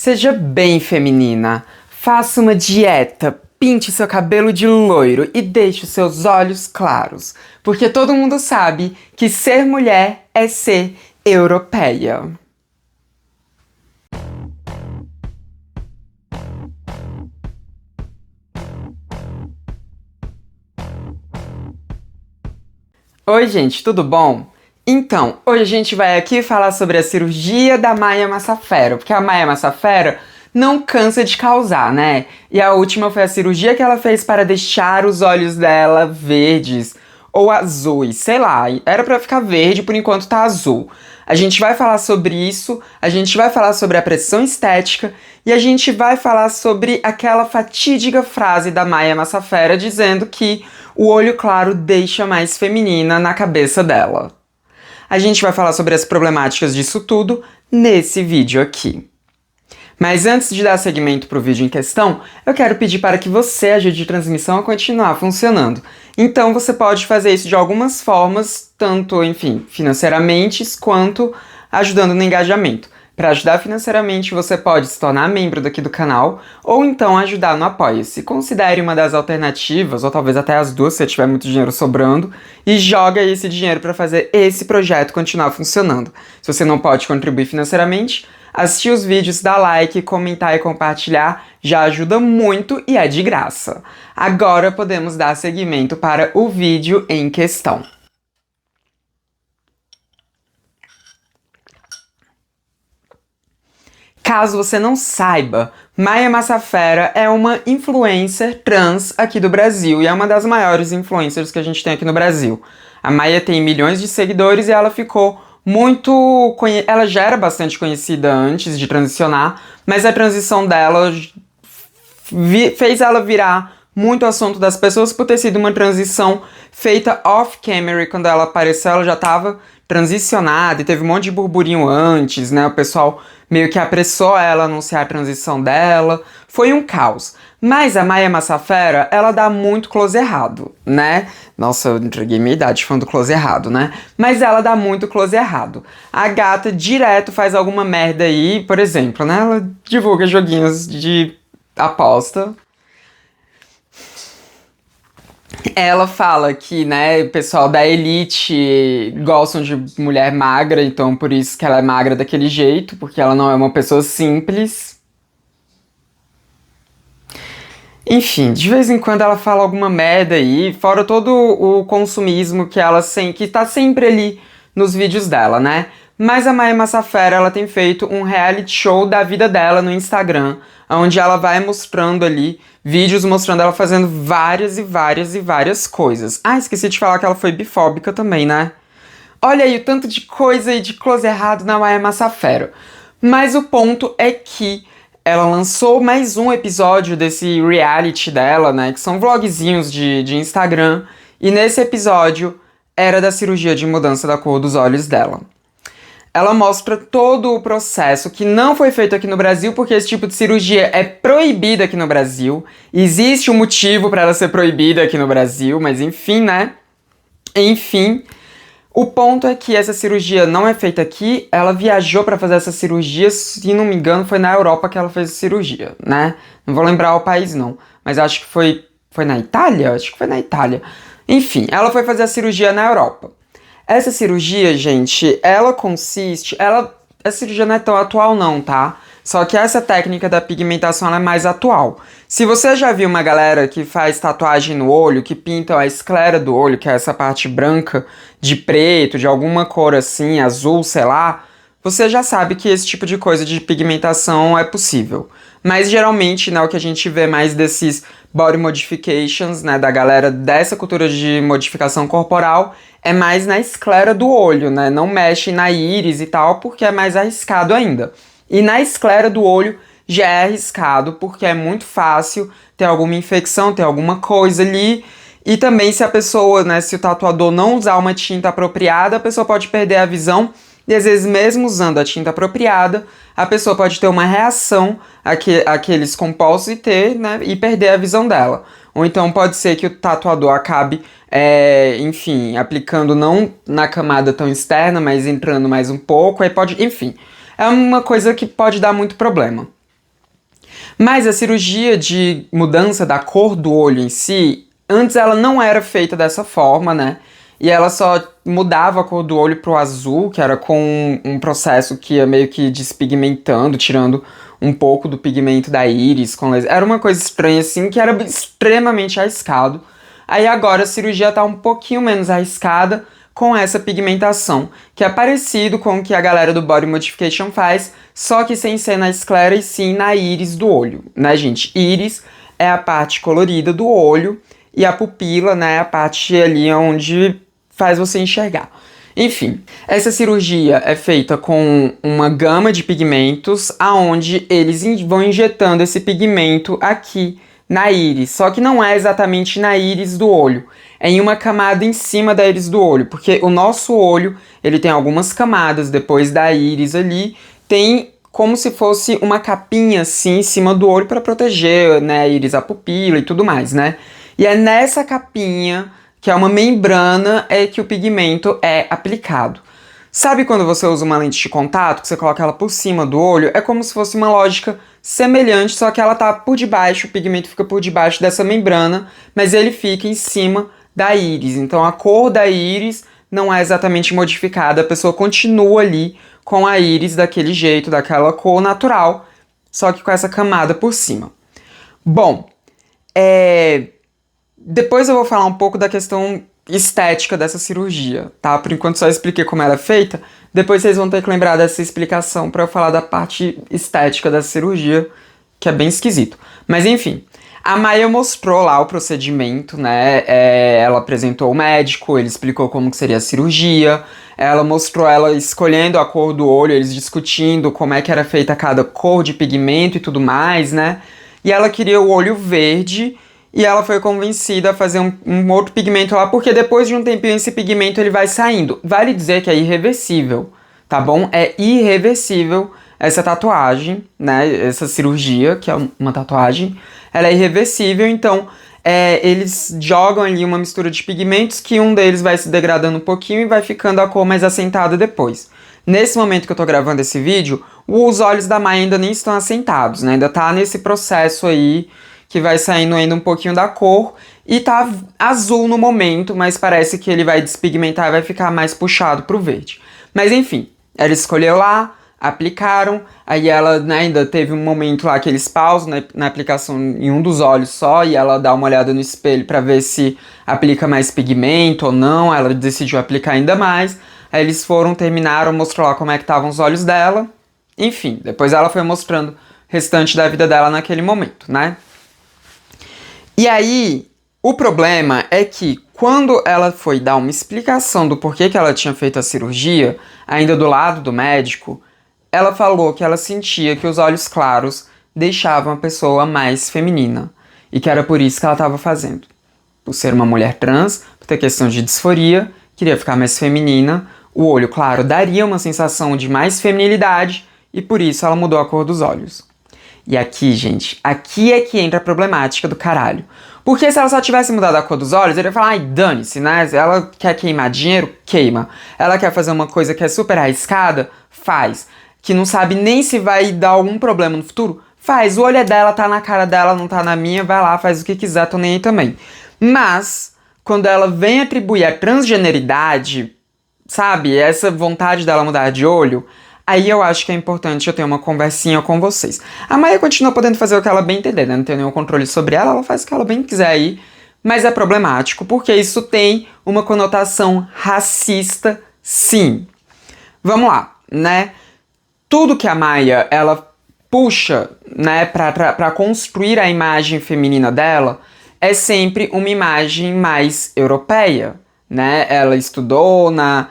Seja bem feminina, faça uma dieta, pinte seu cabelo de loiro e deixe os seus olhos claros, porque todo mundo sabe que ser mulher é ser europeia. Oi, gente, tudo bom? Então, hoje a gente vai aqui falar sobre a cirurgia da Maia Massafera, porque a Maia Massafera não cansa de causar, né? E a última foi a cirurgia que ela fez para deixar os olhos dela verdes ou azuis, sei lá, era pra ficar verde, por enquanto tá azul. A gente vai falar sobre isso, a gente vai falar sobre a pressão estética e a gente vai falar sobre aquela fatídica frase da Maia Massafera dizendo que o olho claro deixa mais feminina na cabeça dela. A gente vai falar sobre as problemáticas disso tudo nesse vídeo aqui. Mas antes de dar seguimento para o vídeo em questão, eu quero pedir para que você ajude a transmissão a continuar funcionando. Então você pode fazer isso de algumas formas, tanto, enfim, financeiramente, quanto ajudando no engajamento. Para ajudar financeiramente, você pode se tornar membro daqui do canal, ou então ajudar no Apoia-se. Considere uma das alternativas, ou talvez até as duas, se você tiver muito dinheiro sobrando, e joga esse dinheiro para fazer esse projeto continuar funcionando. Se você não pode contribuir financeiramente, assistir os vídeos, dar like, comentar e compartilhar já ajuda muito e é de graça. Agora podemos dar seguimento para o vídeo em questão. Caso você não saiba, Maia Massafera é uma influencer trans aqui do Brasil e é uma das maiores influencers que a gente tem aqui no Brasil. A Maia tem milhões de seguidores e ela ficou muito... Ela já era bastante conhecida antes de transicionar, mas a transição dela fez ela virar muito assunto das pessoas por ter sido uma transição feita off-camera. Quando ela apareceu, ela já estava transicionada e teve um monte de burburinho antes, né? O pessoal meio que apressou ela a anunciar a transição dela. Foi um caos. Mas a Maia Massafera, ela dá muito close errado, né? Nossa, eu entreguei minha idade falando do close errado, né? Mas ela dá muito close errado. A gata direto faz alguma merda aí, por exemplo, né? Ela divulga joguinhos de aposta. Ela fala que, né, o pessoal da elite gostam de mulher magra, então por isso que ela é magra daquele jeito, porque ela não é uma pessoa simples. Enfim, de vez em quando ela fala alguma merda aí, fora todo o consumismo que ela que tá sempre ali nos vídeos dela, né? Mas a Maia Massafera, ela tem feito um reality show da vida dela no Instagram, onde ela vai mostrando ali vídeos mostrando ela fazendo várias coisas. Ah, esqueci de falar que ela foi bifóbica também, né? Olha aí o tanto de coisa e de close errado na Maia Massafera. Mas o ponto é que ela lançou mais um episódio desse reality dela, né? Que são vlogzinhos de Instagram. E nesse episódio era da cirurgia de mudança da cor dos olhos dela. Ela mostra todo o processo que não foi feito aqui no Brasil, porque esse tipo de cirurgia é proibida aqui no Brasil. Existe um motivo para ela ser proibida aqui no Brasil, mas enfim, né? Enfim, o ponto é que essa cirurgia não é feita aqui. Ela viajou para fazer essa cirurgia, se não me engano, foi na Europa que ela fez a cirurgia, né? Não vou lembrar o país, não. Mas acho que foi na Itália? Acho que foi na Itália. Enfim, ela foi fazer a cirurgia na Europa. Essa cirurgia, gente, ela consiste... A cirurgia não é tão atual não, tá? Só que essa técnica da pigmentação ela é mais atual. Se você já viu uma galera que faz tatuagem no olho, que pinta a esclera do olho, que é essa parte branca de preto, de alguma cor assim, azul, sei lá, você já sabe que esse tipo de coisa de pigmentação é possível. Mas geralmente, né, o que a gente vê mais desses body modifications, né, da galera dessa cultura de modificação corporal, é mais na esclera do olho, né? Não mexe na íris e tal, porque é mais arriscado ainda. E na esclera do olho já é arriscado, porque é muito fácil ter alguma infecção, ter alguma coisa ali. E também se a pessoa, né, se o tatuador não usar uma tinta apropriada, a pessoa pode perder a visão. E às vezes mesmo usando a tinta apropriada, a pessoa pode ter uma reação àqueles compostos e perder a visão dela. Ou então pode ser que o tatuador acabe, enfim, aplicando não na camada tão externa, mas entrando mais um pouco, aí pode, enfim. É uma coisa que pode dar muito problema. Mas a cirurgia de mudança da cor do olho em si, antes ela não era feita dessa forma, né? E ela só mudava a cor do olho pro azul, que era com um processo que ia meio que despigmentando, tirando um pouco do pigmento da íris com laser. Era uma coisa estranha assim, que era extremamente arriscado. Aí agora a cirurgia tá um pouquinho menos arriscada com essa pigmentação, que é parecido com o que a galera do Body Modification faz, só que sem ser na esclera e sim na íris do olho, né, gente? Íris é a parte colorida do olho e a pupila, né, a parte ali onde faz você enxergar. Enfim, essa cirurgia é feita com uma gama de pigmentos, aonde eles vão injetando esse pigmento aqui na íris, só que não é exatamente na íris do olho, é em uma camada em cima da íris do olho, porque o nosso olho, ele tem algumas camadas depois da íris ali, tem como se fosse uma capinha assim em cima do olho para proteger, né, a íris, a pupila e tudo mais, né? E é nessa capinha, que é uma membrana, é que o pigmento é aplicado. Sabe quando você usa uma lente de contato, que você coloca ela por cima do olho? É como se fosse uma lógica semelhante, só que ela tá por debaixo, o pigmento fica por debaixo dessa membrana, mas ele fica em cima da íris. Então a cor da íris não é exatamente modificada, a pessoa continua ali com a íris daquele jeito, daquela cor natural, só que com essa camada por cima. Bom, depois eu vou falar um pouco da questão estética dessa cirurgia, tá? Por enquanto só expliquei como ela é feita, depois vocês vão ter que lembrar dessa explicação pra eu falar da parte estética dessa cirurgia, que é bem esquisito. Mas enfim, a Maia mostrou lá o procedimento, né? Ela apresentou o médico, ele explicou como que seria a cirurgia, ela mostrou ela escolhendo a cor do olho, eles discutindo como é que era feita cada cor de pigmento e tudo mais, né? E ela queria o olho verde, e ela foi convencida a fazer um outro pigmento lá, porque depois de um tempinho esse pigmento ele vai saindo. Vale dizer que é irreversível, tá bom? É irreversível essa tatuagem, né? Essa cirurgia, que é uma tatuagem, ela é irreversível, então eles jogam ali uma mistura de pigmentos que um deles vai se degradando um pouquinho e vai ficando a cor mais assentada depois. Nesse momento que eu tô gravando esse vídeo, os olhos da Maia ainda nem estão assentados, né? Ainda tá nesse processo aí que vai saindo ainda um pouquinho da cor e tá azul no momento, mas parece que ele vai despigmentar e vai ficar mais puxado pro verde. Mas enfim, ela escolheu lá, aplicaram, aí ela, né, ainda teve um momento lá que eles pausam na aplicação em um dos olhos só e ela dá uma olhada no espelho pra ver se aplica mais pigmento ou não, ela decidiu aplicar ainda mais, aí eles terminaram, mostrou lá como é que estavam os olhos dela, enfim, depois ela foi mostrando o restante da vida dela naquele momento, né? E aí, o problema é que quando ela foi dar uma explicação do porquê que ela tinha feito a cirurgia, ainda do lado do médico, ela falou que ela sentia que os olhos claros deixavam a pessoa mais feminina. E que era por isso que ela estava fazendo. Por ser uma mulher trans, por ter questão de disforia, queria ficar mais feminina, o olho claro daria uma sensação de mais feminilidade e por isso ela mudou a cor dos olhos. E aqui, gente, aqui é que entra a problemática do caralho. Porque se ela só tivesse mudado a cor dos olhos, ele ia falar, ai, dane-se, né? Ela quer queimar dinheiro? Queima. Ela quer fazer uma coisa que é super arriscada? Faz. Que não sabe nem se vai dar algum problema no futuro? Faz. O olho é dela, tá na cara dela, não tá na minha, vai lá, faz o que quiser, tô nem aí também. Mas, quando ela vem atribuir a transgeneridade, sabe? Essa vontade dela mudar de olho, aí eu acho que é importante eu ter uma conversinha com vocês. A Maia continua podendo fazer o que ela bem entender, né? Não tem nenhum controle sobre ela, ela faz o que ela bem quiser aí. Mas é problemático, porque isso tem uma conotação racista, sim. Vamos lá, né? Tudo que a Maia, ela puxa, né, pra construir a imagem feminina dela, é sempre uma imagem mais europeia, né? Ela estudou na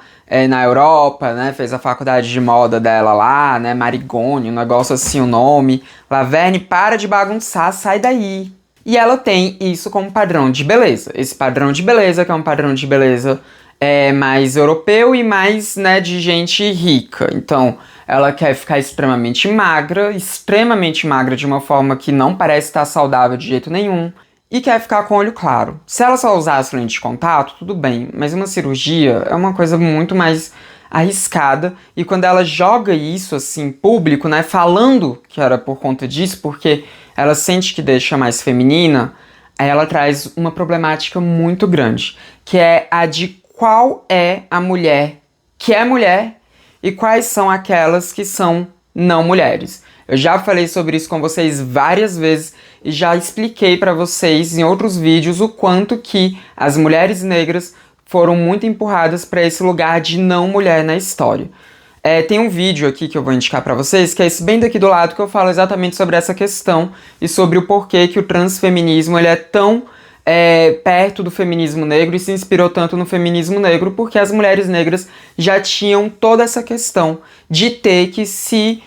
Europa, né, fez a faculdade de moda dela lá, né, Marigone, um negócio assim, o nome. Laverne, para de bagunçar, sai daí. E ela tem isso como padrão de beleza. Esse padrão de beleza, que é um padrão de beleza mais europeu e mais, né, de gente rica. Então, ela quer ficar extremamente magra de uma forma que não parece estar saudável de jeito nenhum. E quer ficar com o olho claro. Se ela só usasse lente de contato, tudo bem, mas uma cirurgia é uma coisa muito mais arriscada, e quando ela joga isso assim em público, né, falando que era por conta disso, porque ela sente que deixa mais feminina, aí ela traz uma problemática muito grande, que é a de qual é a mulher que é mulher e quais são aquelas que são não mulheres. Eu já falei sobre isso com vocês várias vezes e já expliquei para vocês em outros vídeos o quanto que as mulheres negras foram muito empurradas para esse lugar de não mulher na história. Tem um vídeo aqui que eu vou indicar para vocês, que é esse bem daqui do lado, que eu falo exatamente sobre essa questão e sobre o porquê que o transfeminismo ele é tão perto do feminismo negro e se inspirou tanto no feminismo negro, porque as mulheres negras já tinham toda essa questão de ter que se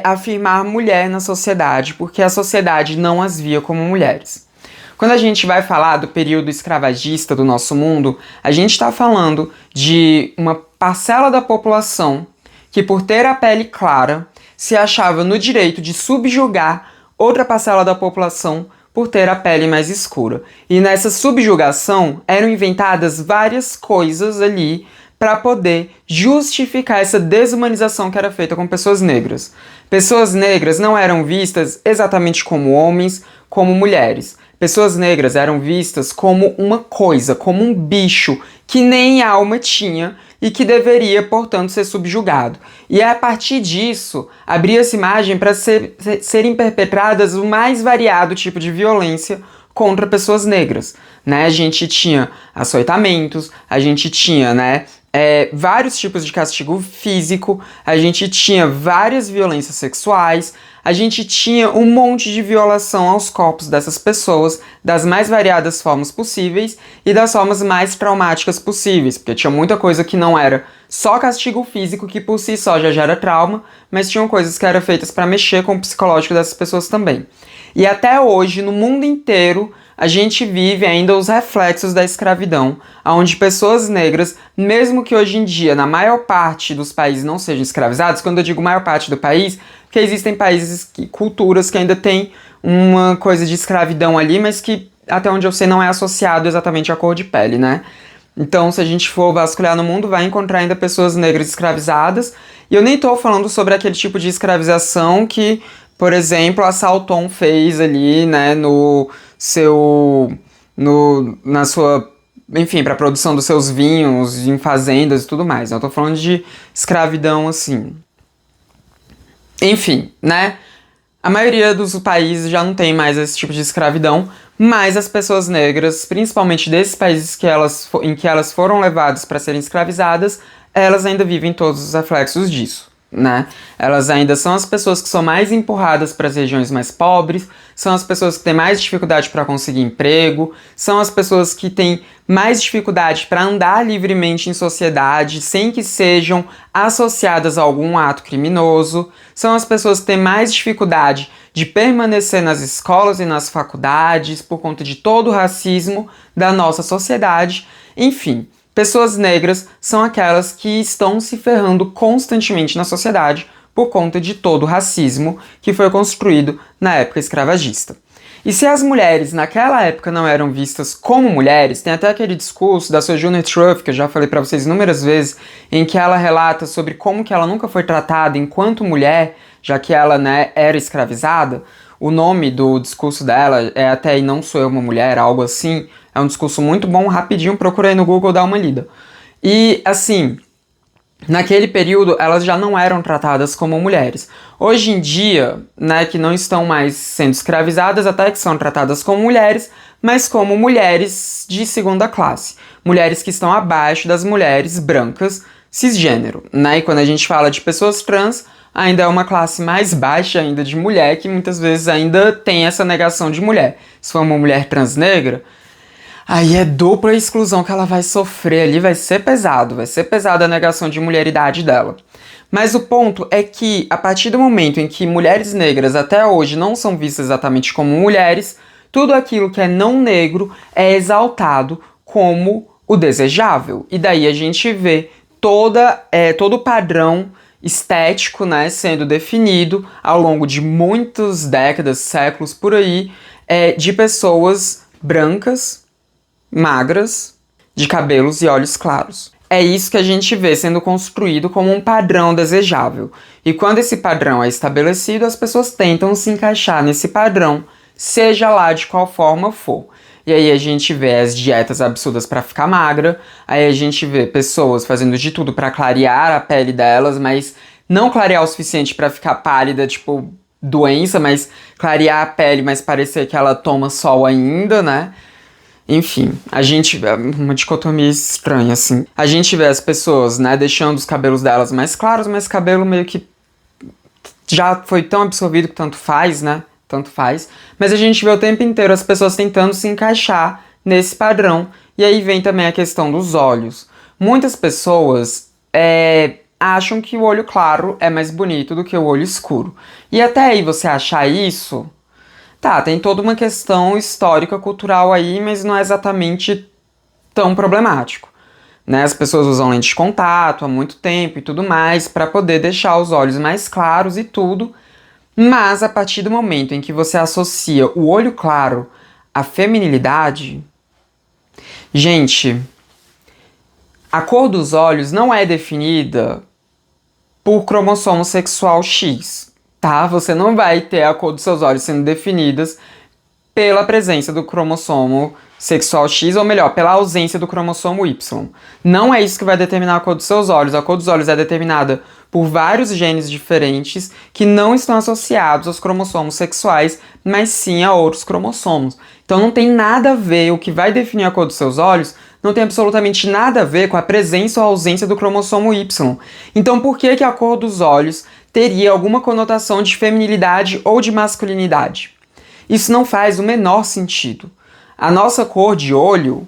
afirmar mulher na sociedade, porque a sociedade não as via como mulheres. Quando a gente vai falar do período escravagista do nosso mundo, a gente está falando de uma parcela da população que, por ter a pele clara, se achava no direito de subjugar outra parcela da população por ter a pele mais escura. E nessa subjugação eram inventadas várias coisas ali para poder justificar essa desumanização que era feita com pessoas negras. Pessoas negras não eram vistas exatamente como homens, como mulheres. Pessoas negras eram vistas como uma coisa, como um bicho que nem alma tinha e que deveria, portanto, ser subjugado. E a partir disso, abria-se margem para serem perpetradas o mais variado tipo de violência contra pessoas negras, né? A gente tinha açoitamentos, a gente tinha, vários tipos de castigo físico, a gente tinha várias violências sexuais, a gente tinha um monte de violação aos corpos dessas pessoas, das mais variadas formas possíveis e das formas mais traumáticas possíveis, porque tinha muita coisa que não era só castigo físico, que por si só já gera trauma, mas tinham coisas que eram feitas para mexer com o psicológico dessas pessoas também. E até hoje, no mundo inteiro, a gente vive ainda os reflexos da escravidão, onde pessoas negras, mesmo que hoje em dia, na maior parte dos países não sejam escravizadas, quando eu digo maior parte do país, porque existem países, culturas que ainda têm uma coisa de escravidão ali, mas que, até onde eu sei, não é associado exatamente à cor de pele, né? Então, se a gente for vasculhar no mundo, vai encontrar ainda pessoas negras escravizadas, e eu nem tô falando sobre aquele tipo de escravização que, por exemplo, a Salton fez ali, né, na sua, enfim, para a produção dos seus vinhos em fazendas e tudo mais. Eu tô falando de escravidão assim. Enfim, né? A maioria dos países já não tem mais esse tipo de escravidão, mas as pessoas negras, principalmente desses países em que elas foram levadas para serem escravizadas, elas ainda vivem todos os reflexos disso, né? Elas ainda são as pessoas que são mais empurradas para as regiões mais pobres, são as pessoas que têm mais dificuldade para conseguir emprego, são as pessoas que têm mais dificuldade para andar livremente em sociedade sem que sejam associadas a algum ato criminoso, são as pessoas que têm mais dificuldade de permanecer nas escolas e nas faculdades por conta de todo o racismo da nossa sociedade, enfim. Pessoas negras são aquelas que estão se ferrando constantemente na sociedade por conta de todo o racismo que foi construído na época escravagista. E se as mulheres naquela época não eram vistas como mulheres, tem até aquele discurso da Sojourner Truth, que eu já falei para vocês inúmeras vezes, em que ela relata sobre como que ela nunca foi tratada enquanto mulher, já que ela, era escravizada. O nome do discurso dela é até "E Não Sou Eu Uma Mulher", algo assim. É um discurso muito bom, rapidinho, procura aí no Google, dá uma lida. E, assim, naquele período, elas já não eram tratadas como mulheres. Hoje em dia, que não estão mais sendo escravizadas, até que são tratadas como mulheres, mas como mulheres de segunda classe. Mulheres que estão abaixo das mulheres brancas cisgênero, E quando a gente fala de pessoas trans, ainda é uma classe mais baixa ainda de mulher, que muitas vezes ainda tem essa negação de mulher. Se for uma mulher trans negra, aí é dupla exclusão que ela vai sofrer ali, vai ser pesada a negação de mulheridade dela. Mas o ponto é que, a partir do momento em que mulheres negras até hoje não são vistas exatamente como mulheres, tudo aquilo que é não negro é exaltado como o desejável. E daí a gente vê todo o padrão estético, sendo definido ao longo de muitas décadas, séculos por aí, de pessoas brancas, magras, de cabelos e olhos claros. É isso que a gente vê sendo construído como um padrão desejável. E quando esse padrão é estabelecido, as pessoas tentam se encaixar nesse padrão, seja lá de qual forma for. E aí a gente vê as dietas absurdas para ficar magra, aí a gente vê pessoas fazendo de tudo para clarear a pele delas, mas não clarear o suficiente para ficar pálida, tipo doença, mas clarear a pele, mas parecer que ela toma sol ainda, né? Enfim, a gente vê uma dicotomia estranha, assim. A gente vê as pessoas, né, deixando os cabelos delas mais claros, mas cabelo meio que já foi tão absorvido que tanto faz, né? Tanto faz. Mas a gente vê o tempo inteiro as pessoas tentando se encaixar nesse padrão. E aí vem também a questão dos olhos. Muitas pessoas acham que o olho claro é mais bonito do que o olho escuro. E até aí você achar isso, tá, tem toda uma questão histórica, cultural aí, mas não é exatamente tão problemático. Né? As pessoas usam lente de contato há muito tempo e tudo mais para poder deixar os olhos mais claros e tudo. Mas a partir do momento em que você associa o olho claro à feminilidade, gente, a cor dos olhos não é definida por cromossomo sexual X, tá? Você não vai ter a cor dos seus olhos sendo definidas pela presença do cromossomo sexual X, ou melhor, pela ausência do cromossomo Y. Não é isso que vai determinar a cor dos seus olhos. A cor dos olhos é determinada por vários genes diferentes que não estão associados aos cromossomos sexuais, mas sim a outros cromossomos. Então não tem nada a ver, o que vai definir a cor dos seus olhos não tem absolutamente nada a ver com a presença ou ausência do cromossomo Y. Então por que a cor dos olhos teria alguma conotação de feminilidade ou de masculinidade? Isso não faz o menor sentido. A nossa cor de olho,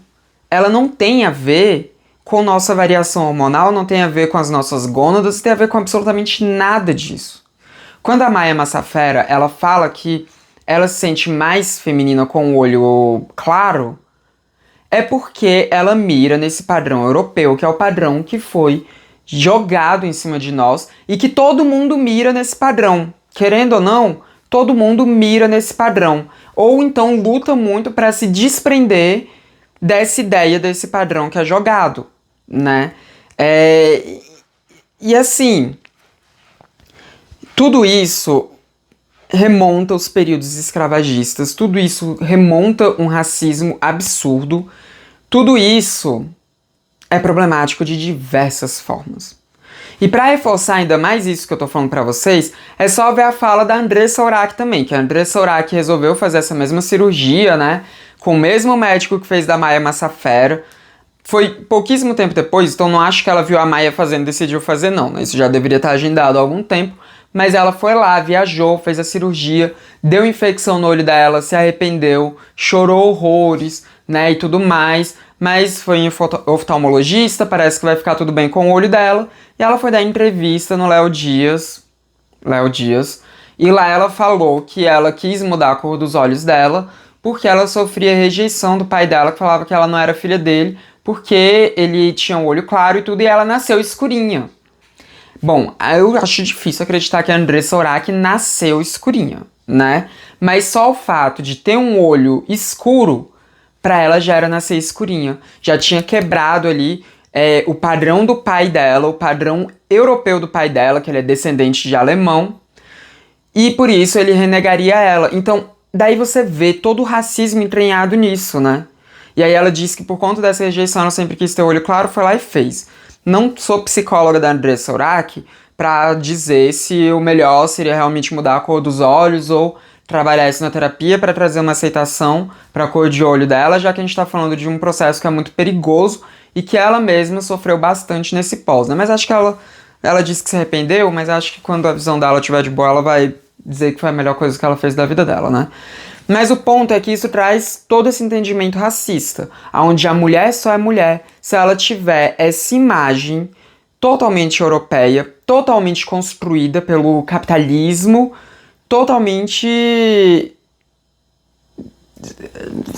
ela não tem a ver com nossa variação hormonal, não tem a ver com as nossas gônadas, não tem a ver com absolutamente nada disso. Quando a Maya Massafera, ela fala que ela se sente mais feminina com o olho claro, é porque ela mira nesse padrão europeu, que é o padrão que foi jogado em cima de nós e que todo mundo mira nesse padrão. Querendo ou não, todo mundo mira nesse padrão. Ou então luta muito para se desprender dessa ideia, desse padrão que é jogado, né? E assim, tudo isso remonta aos períodos escravagistas, tudo isso remonta um racismo absurdo, tudo isso é problemático de diversas formas. E para reforçar ainda mais isso que eu tô falando para vocês, é só ver a fala da Andressa Urach também, que a Andressa Urach resolveu fazer essa mesma cirurgia, né, com o mesmo médico que fez da Maya Massafera. Foi pouquíssimo tempo depois, então não acho que ela viu a Maya fazendo e decidiu fazer não, né, isso já deveria estar agendado há algum tempo, mas ela foi lá, viajou, fez a cirurgia, deu infecção no olho dela, se arrependeu, chorou horrores, né, e tudo mais, mas foi em oftalmologista, parece que vai ficar tudo bem com o olho dela, e ela foi dar entrevista no Léo Dias, e lá ela falou que ela quis mudar a cor dos olhos dela, porque ela sofria rejeição do pai dela, que falava que ela não era filha dele, porque ele tinha um olho claro e tudo, e ela nasceu escurinha. Bom, eu acho difícil acreditar que a Andressa Urach nasceu escurinha, né? Mas só o fato de ter um olho escuro, pra ela já era nascer escurinha. Já tinha quebrado ali o padrão do pai dela, o padrão europeu do pai dela, que ele é descendente de alemão, e por isso ele renegaria ela. Então, daí você vê todo o racismo entranhado nisso, né? E aí ela disse que por conta dessa rejeição ela sempre quis ter o olho claro, foi lá e fez. Não sou psicóloga da Andressa Urach pra dizer se o melhor seria realmente mudar a cor dos olhos ou trabalhar isso na terapia para trazer uma aceitação para a cor de olho dela, já que a gente está falando de um processo que é muito perigoso e que ela mesma sofreu bastante nesse pós, né? Mas acho que ela disse que se arrependeu, mas acho que quando a visão dela estiver de boa, ela vai dizer que foi a melhor coisa que ela fez da vida dela, né? Mas o ponto é que isso traz todo esse entendimento racista, onde a mulher só é mulher se ela tiver essa imagem totalmente europeia, totalmente construída pelo capitalismo, totalmente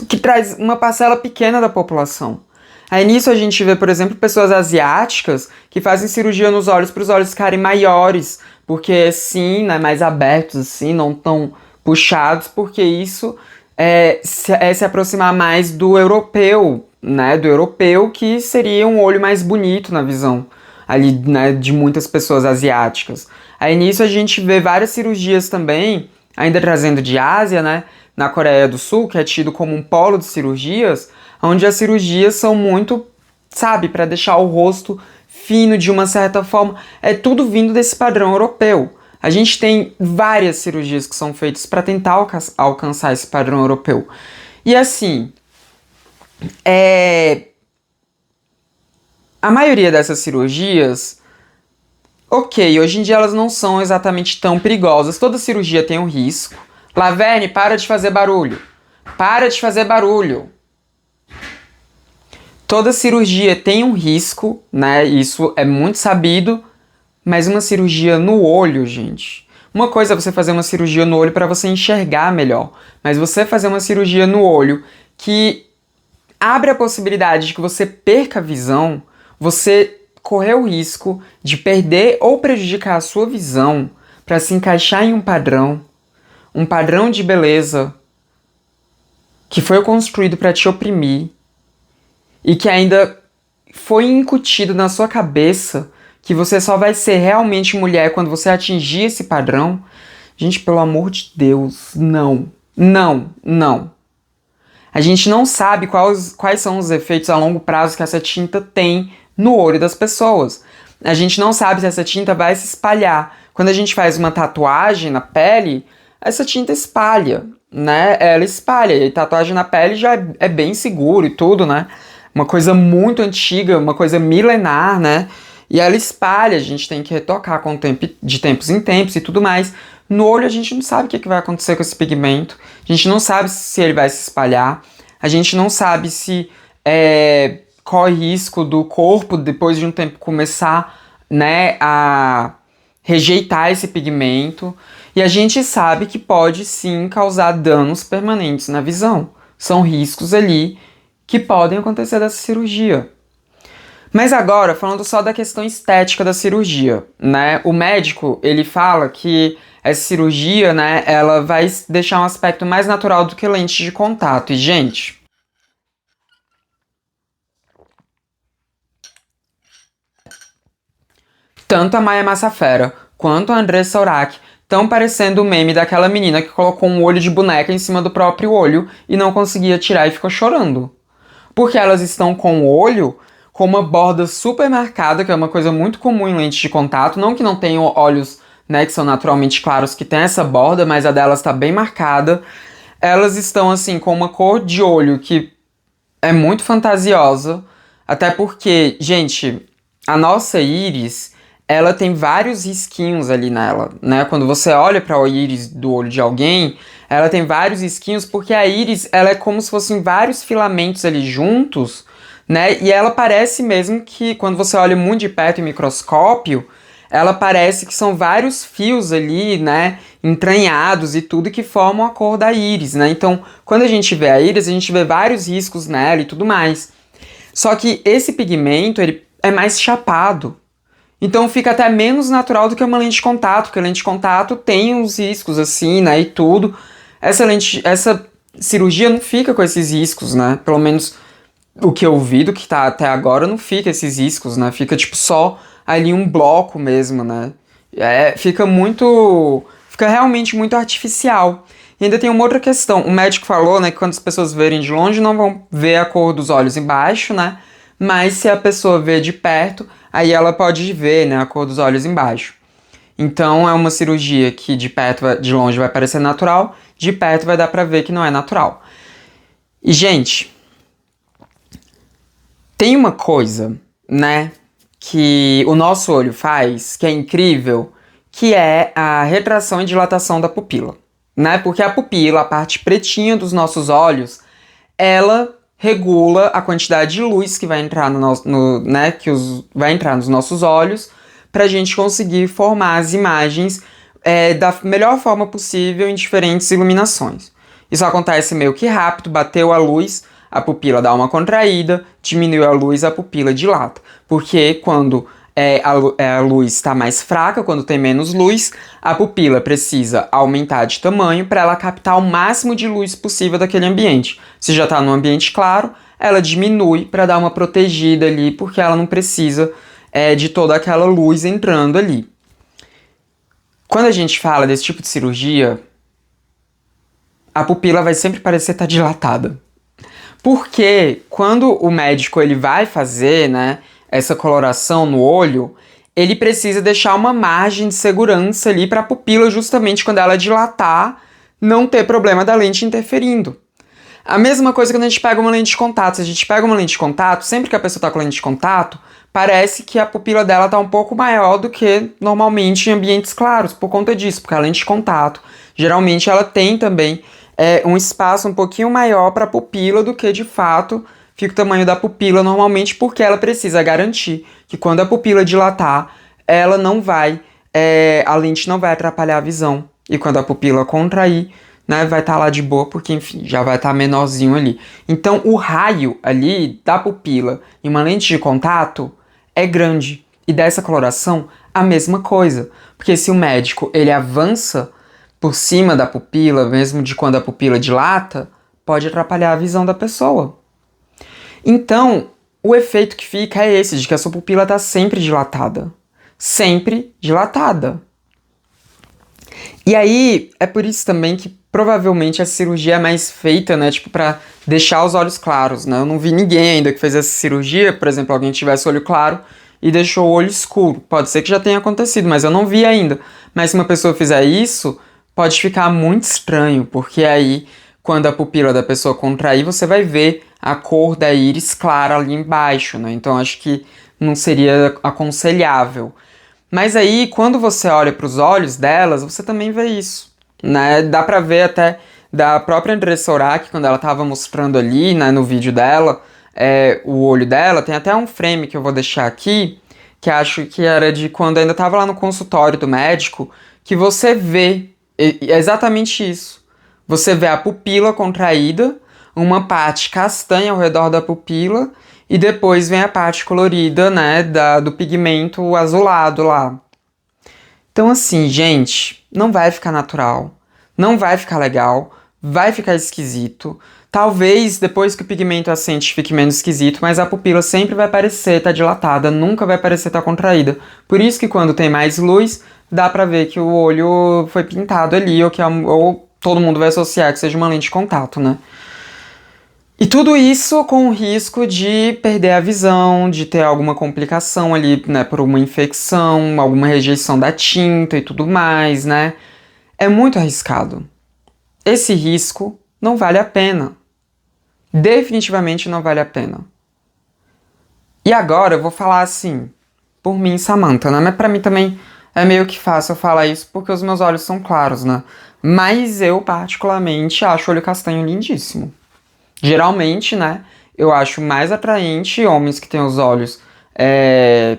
que traz uma parcela pequena da população. Aí nisso a gente vê, por exemplo, pessoas asiáticas que fazem cirurgia nos olhos para os olhos ficarem maiores, porque sim, né, mais abertos assim, não tão puxados, porque isso se aproximar mais do europeu, né, do europeu, que seria um olho mais bonito na visão ali, né, de muitas pessoas asiáticas. Aí nisso a gente vê várias cirurgias também, ainda trazendo de Ásia, né, na Coreia do Sul, que é tido como um polo de cirurgias, onde as cirurgias são muito, sabe, para deixar o rosto fino de uma certa forma. É tudo vindo desse padrão europeu. A gente tem várias cirurgias que são feitas para tentar alcançar esse padrão europeu. E assim, a maioria dessas cirurgias, ok, hoje em dia elas não são exatamente tão perigosas. Toda cirurgia tem um risco. Laverne, para de fazer barulho. Para de fazer barulho. Toda cirurgia tem um risco, né? Isso é muito sabido. Mas uma cirurgia no olho, gente. Uma coisa é você fazer uma cirurgia no olho para você enxergar melhor. Mas você fazer uma cirurgia no olho que abre a possibilidade de que você perca a visão, você correr o risco de perder ou prejudicar a sua visão para se encaixar em um padrão de beleza que foi construído para te oprimir e que ainda foi incutido na sua cabeça que você só vai ser realmente mulher quando você atingir esse padrão. Gente, pelo amor de Deus, não. Não, não. A gente não sabe quais são os efeitos a longo prazo que essa tinta tem no olho das pessoas. A gente não sabe se essa tinta vai se espalhar. Quando a gente faz uma tatuagem na pele, essa tinta espalha, né? Ela espalha. E tatuagem na pele já é bem seguro e tudo, né? Uma coisa muito antiga, uma coisa milenar, né? E ela espalha, a gente tem que retocar de tempos em tempos e tudo mais. No olho a gente não sabe o que vai acontecer com esse pigmento. A gente não sabe se ele vai se espalhar. A gente não sabe se corre risco do corpo, depois de um tempo, começar, né, a rejeitar esse pigmento. E a gente sabe que pode sim causar danos permanentes na visão. São riscos ali que podem acontecer dessa cirurgia. Mas agora, falando só da questão estética da cirurgia, né? O médico, ele fala que essa cirurgia, né, ela vai deixar um aspecto mais natural do que lente de contato. E, gente, tanto a Maya Massafera quanto a Andressa Urach estão parecendo o meme daquela menina que colocou um olho de boneca em cima do próprio olho e não conseguia tirar e ficou chorando. Porque elas estão com o olho com uma borda super marcada, que é uma coisa muito comum em lente de contato. Não que não tenham olhos, né, que são naturalmente claros, que tem essa borda, mas a delas está bem marcada. Elas estão, assim, com uma cor de olho que é muito fantasiosa. Até porque, gente, a nossa íris, ela tem vários risquinhos ali nela, né? Quando você olha para o íris do olho de alguém, ela tem vários risquinhos, porque a íris, ela é como se fossem vários filamentos ali juntos, né? E ela parece mesmo que, quando você olha muito de perto em microscópio, ela parece que são vários fios ali, né, entranhados e tudo que formam a cor da íris, né? Então, quando a gente vê a íris, a gente vê vários riscos nela e tudo mais. Só que esse pigmento, ele é mais chapado. Então fica até menos natural do que uma lente de contato, porque a lente de contato tem uns riscos assim, né, e tudo. Essa cirurgia não fica com esses riscos, né? Pelo menos o que eu vi do que tá até agora não fica esses riscos, né? Fica tipo só ali um bloco mesmo, né? Fica realmente muito artificial. E ainda tem uma outra questão. O médico falou, né, que quando as pessoas verem de longe não vão ver a cor dos olhos embaixo, né? Mas se a pessoa vê de perto, aí ela pode ver, né, a cor dos olhos embaixo. Então é uma cirurgia que de perto, de longe vai parecer natural, de perto vai dar pra ver que não é natural. E, gente, tem uma coisa, né, que o nosso olho faz, que é incrível, que é a retração e dilatação da pupila, né? Porque a pupila, a parte pretinha dos nossos olhos, ela regula a quantidade de luz que vai entrar vai entrar nos nossos olhos, pra gente conseguir formar as imagens da melhor forma possível em diferentes iluminações. Isso acontece meio que rápido, bateu a luz, a pupila dá uma contraída, diminuiu a luz, a pupila dilata. Porque quando a luz está mais fraca, quando tem menos luz, a pupila precisa aumentar de tamanho para ela captar o máximo de luz possível daquele ambiente. Se já está num ambiente claro, ela diminui para dar uma protegida ali, porque ela não precisa de toda aquela luz entrando ali. Quando a gente fala desse tipo de cirurgia, a pupila vai sempre parecer estar dilatada. Porque quando o médico ele vai fazer, né, essa coloração no olho, ele precisa deixar uma margem de segurança ali para a pupila, justamente quando ela dilatar, não ter problema da lente interferindo. A mesma coisa quando a gente pega uma lente de contato. Se a gente pega uma lente de contato, sempre que a pessoa está com lente de contato, parece que a pupila dela está um pouco maior do que normalmente em ambientes claros, por conta disso, porque a lente de contato, geralmente ela tem também um espaço um pouquinho maior para a pupila do que de fato fica o tamanho da pupila normalmente, porque ela precisa garantir que quando a pupila dilatar, ela não vai, a lente não vai atrapalhar a visão. E quando a pupila contrair, né, vai estar lá de boa, porque enfim, já vai estar menorzinho ali. Então o raio ali da pupila em uma lente de contato é grande. E dessa coloração, a mesma coisa. Porque se o médico ele avança por cima da pupila, mesmo de quando a pupila dilata, pode atrapalhar a visão da pessoa. Então, o efeito que fica é esse, de que a sua pupila está sempre dilatada. Sempre dilatada. E aí, é por isso também que provavelmente a cirurgia é mais feita, né, tipo, pra deixar os olhos claros, né? Eu não vi ninguém ainda que fez essa cirurgia, por exemplo, alguém tivesse olho claro e deixou o olho escuro. Pode ser que já tenha acontecido, mas eu não vi ainda. Mas se uma pessoa fizer isso, pode ficar muito estranho, porque aí, quando a pupila da pessoa contrair, você vai ver a cor da íris clara ali embaixo, né? Então acho que não seria aconselhável. Mas aí, quando você olha para os olhos delas, você também vê isso, né? Dá pra ver até da própria Andressa Urach, quando ela tava mostrando ali, né, no vídeo dela, o olho dela. Tem até um frame que eu vou deixar aqui, que acho que era de quando ainda tava lá no consultório do médico, que você vê exatamente isso. Você vê a pupila contraída, uma parte castanha ao redor da pupila, e depois vem a parte colorida, né, do pigmento azulado lá. Então assim, gente, não vai ficar natural, não vai ficar legal, vai ficar esquisito. Talvez depois que o pigmento assente fique menos esquisito, mas a pupila sempre vai parecer estar dilatada, nunca vai parecer estar contraída. Por isso que quando tem mais luz, dá pra ver que o olho foi pintado ali, ou todo mundo vai associar que seja uma lente de contato, né? E tudo isso com o risco de perder a visão, de ter alguma complicação ali, né, por uma infecção, alguma rejeição da tinta e tudo mais, né? É muito arriscado. Esse risco não vale a pena. Definitivamente não vale a pena. E agora eu vou falar assim, por mim, Samantha, né? Mas pra mim também é meio que fácil eu falar isso porque os meus olhos são claros, né? Mas eu, particularmente, acho o olho castanho lindíssimo. Geralmente, né, eu acho mais atraente homens que têm os olhos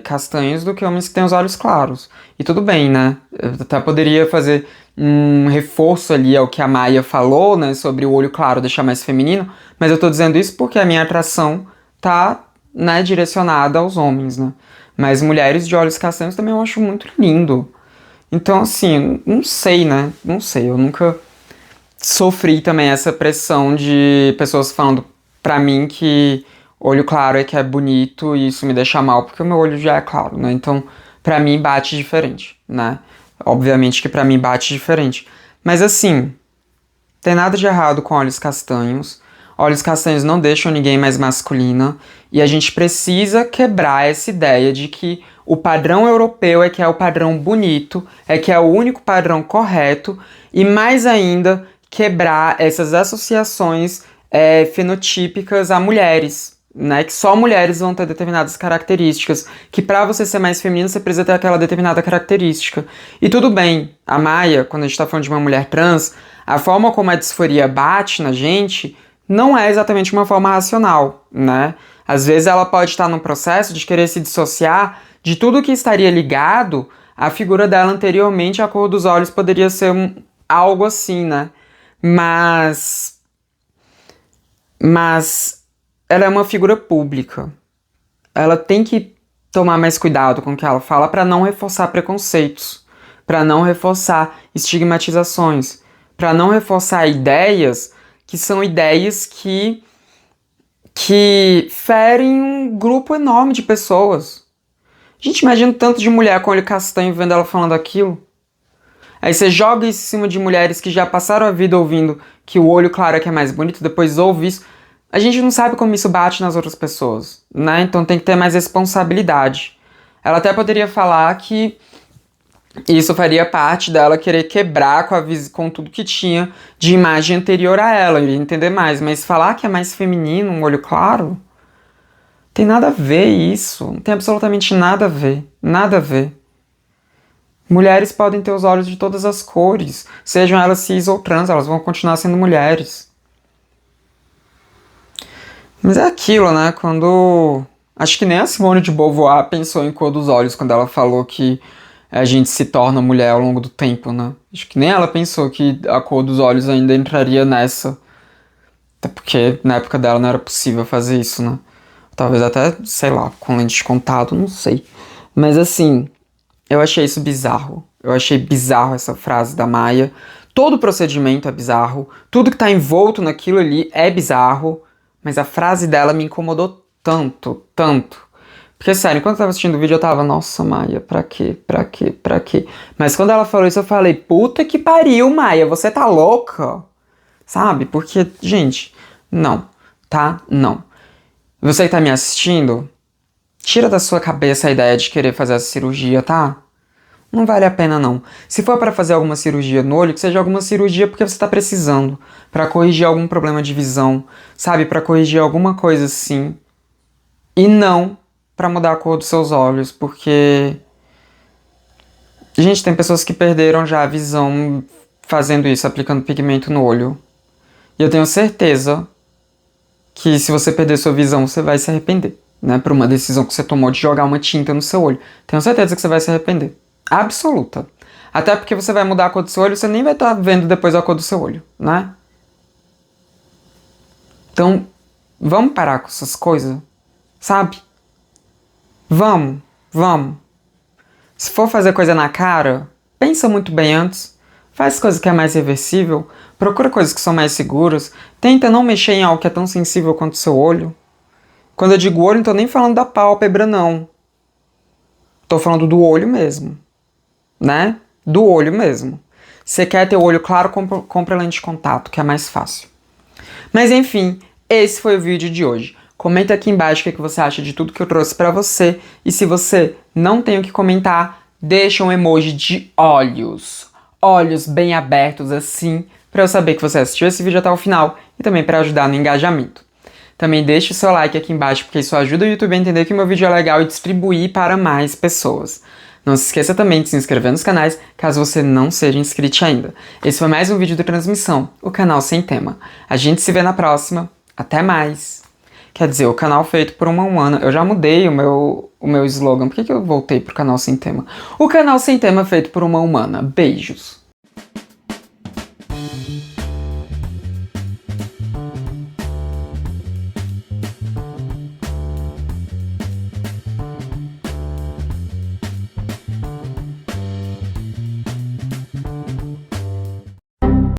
castanhos do que homens que têm os olhos claros. E tudo bem, né? Eu até poderia fazer um reforço ali ao que a Maia falou, né, sobre o olho claro deixar mais feminino, mas eu tô dizendo isso porque a minha atração tá, né, direcionada aos homens, né? Mas mulheres de olhos castanhos também eu acho muito lindo. Então, assim, não sei, né? Não sei, eu nunca sofri também essa pressão de pessoas falando pra mim que olho claro é que é bonito e isso me deixa mal, porque o meu olho já é claro, né? Então, pra mim bate diferente, né? Obviamente que pra mim bate diferente. Mas assim, tem nada de errado com olhos castanhos. Olhos castanhos não deixam ninguém mais masculina. E a gente precisa quebrar essa ideia de que o padrão europeu é que é o padrão bonito, é que é o único padrão correto. E mais ainda, quebrar essas associações fenotípicas a mulheres, né? Que só mulheres vão ter determinadas características, que pra você ser mais feminino você precisa ter aquela determinada característica. E tudo bem, a Maia, quando a gente tá falando de uma mulher trans, a forma como a disforia bate na gente não é exatamente uma forma racional, né? Às vezes ela pode estar num processo de querer se dissociar de tudo que estaria ligado à figura dela anteriormente, a cor dos olhos poderia ser algo assim, né? Mas ela é uma figura pública. Ela tem que tomar mais cuidado com o que ela fala para não reforçar preconceitos, para não reforçar estigmatizações, para não reforçar ideias que são ideias que que ferem um grupo enorme de pessoas. Gente, imagina o tanto de mulher com olho castanho vendo ela falando aquilo. Aí você joga isso em cima de mulheres que já passaram a vida ouvindo que o olho claro é que é mais bonito, depois ouve isso. A gente não sabe como isso bate nas outras pessoas, né? Então tem que ter mais responsabilidade. Ela até poderia falar que isso faria parte dela querer quebrar com tudo que tinha de imagem anterior a ela, eu iria entender mais. Mas falar que é mais feminino, um olho claro, tem nada a ver isso. Não tem absolutamente nada a ver. Nada a ver. Mulheres podem ter os olhos de todas as cores, sejam elas cis ou trans, elas vão continuar sendo mulheres. Mas é aquilo, né? Quando... Acho que nem a Simone de Beauvoir pensou em cor dos olhos quando ela falou que a gente se torna mulher ao longo do tempo, né? Acho que nem ela pensou que a cor dos olhos ainda entraria nessa. Até porque na época dela não era possível fazer isso, né? Talvez até, sei lá, com lente de contato, não sei. Mas assim, eu achei isso bizarro. Eu achei bizarro essa frase da Maia. Todo o procedimento é bizarro. Tudo que tá envolto naquilo ali é bizarro. Mas a frase dela me incomodou tanto, tanto. Porque, sério, enquanto eu tava assistindo o vídeo, eu tava, nossa, Maia, pra quê? Pra quê? Pra quê? Mas quando ela falou isso, eu falei, puta que pariu, Maia, você tá louca? Sabe? Porque, gente, não, tá? Não. Você que tá me assistindo, tira da sua cabeça a ideia de querer fazer essa cirurgia, tá? Não vale a pena, não. Se for pra fazer alguma cirurgia no olho, que seja alguma cirurgia porque você tá precisando. Pra corrigir algum problema de visão, sabe? Pra corrigir alguma coisa assim. E não pra mudar a cor dos seus olhos, porque... Gente, tem pessoas que perderam já a visão fazendo isso, aplicando pigmento no olho. E eu tenho certeza que se você perder sua visão, você vai se arrepender, né? Por uma decisão que você tomou de jogar uma tinta no seu olho. Tenho certeza que você vai se arrepender. Absoluta. Até porque você vai mudar a cor do seu olho, você nem vai estar vendo depois a cor do seu olho, né? Então, vamos parar com essas coisas, sabe? Vamos, vamos. Se for fazer coisa na cara, pensa muito bem antes. Faz coisa que é mais reversível. Procura coisas que são mais seguras. Tenta não mexer em algo que é tão sensível quanto o seu olho. Quando eu digo olho, não tô nem falando da pálpebra, não. Tô falando do olho mesmo. Né? Do olho mesmo. Se quer ter o olho claro, compra lente de contato, que é mais fácil. Mas enfim, esse foi o vídeo de hoje. Comenta aqui embaixo o que você acha de tudo que eu trouxe pra você. E se você não tem o que comentar, deixa um emoji de olhos. Olhos bem abertos assim, pra eu saber que você assistiu esse vídeo até o final e também pra ajudar no engajamento. Também deixe o seu like aqui embaixo, porque isso ajuda o YouTube a entender que o meu vídeo é legal e distribuir para mais pessoas. Não se esqueça também de se inscrever nos canais, caso você não seja inscrito ainda. Esse foi mais um vídeo do Transmissão, o canal sem tema. A gente se vê na próxima. Até mais! Quer dizer, o canal feito por uma humana. Eu já mudei o meu slogan. Por que eu voltei pro canal sem tema? O canal sem tema feito por uma humana. Beijos!